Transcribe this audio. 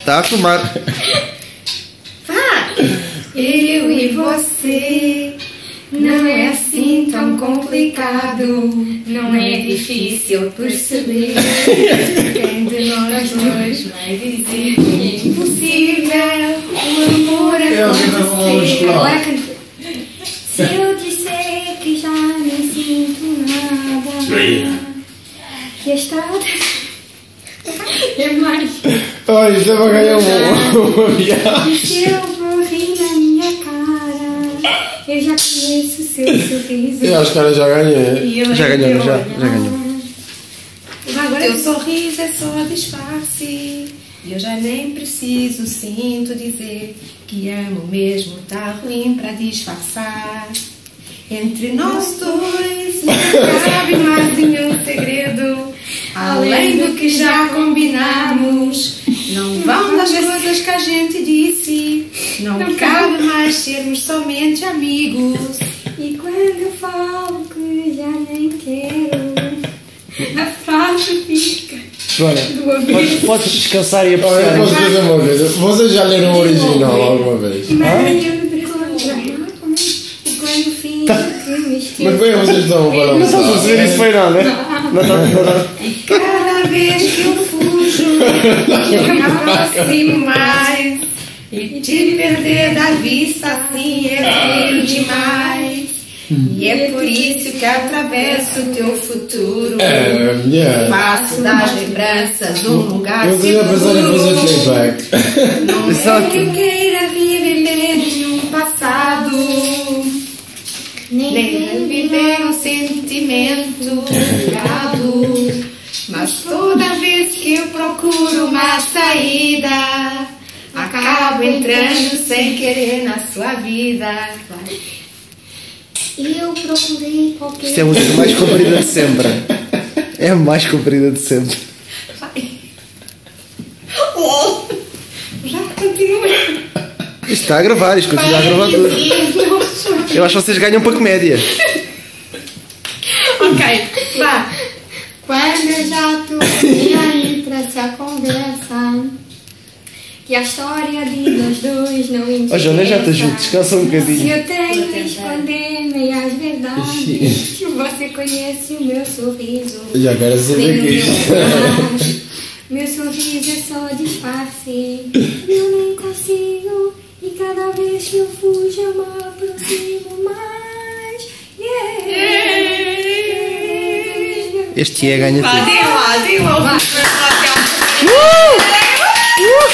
Está a filmar. Eu e você, não é assim tão complicado, não é difícil perceber. Quem de nós dois vai dizer que é impossível o amor acontecer? Agora canta. Se eu disser que já nem sinto nada, que esta... É mais. Olha, isto é para ganhar uma viagem. E se eu vou rir na minha cara, eu já conheço o seu sorriso. Eu acho que ela já ganhei. Já ganhou, já ganhou. Agora teu sorriso é só disfarce. E eu já nem preciso, sinto dizer que amo mesmo, tá ruim pra disfarçar. Entre nós dois não cabe mais nenhum segredo, além do que já combinamos. Não vão das coisas que a gente disse, não cabe mais sermos somente amigos. E quando eu falo que já nem quero, a frase fica. Joana, podes descansar e Olha, apreciar. posso dizer uma coisa? Vocês já leram o original alguma vez? Mas bem, vocês estão a falar. Não estás a perceber isso foi não, né? Cada vez que eu fujo, eu me aproximo mais. E te perder da vista assim é feio demais. E é por isso que atravesso o teu futuro. Faço das lembranças um lugar seguro. Eu pensar em fazer playback. Não é que eu queira reviver nenhum passado, nem reviver um sentimento errado. Mas toda vez que eu procuro uma saída, acabo entrando sem querer na sua vida. E eu procurei qualquer... Isto é a música mais comprida de sempre. É a mais comprida de sempre. Já continua. Isto está a gravar, isto continua a gravar tudo. Eu acho que vocês ganham para comédia. Ok, vá. Quando eu já estou aí para essa conversa, que a história de nós dois não interessa. Ó Joana, já te ajudo, descansa um Se bocadinho. eu tenho que esconder meias verdades, você conhece o meu sorriso. Já quero saber que isto. Meu sorriso é só disfarce. Eu nem consigo, e cada vez que eu fujo eu me aproximo mais. Este é ganha tudo. Vai,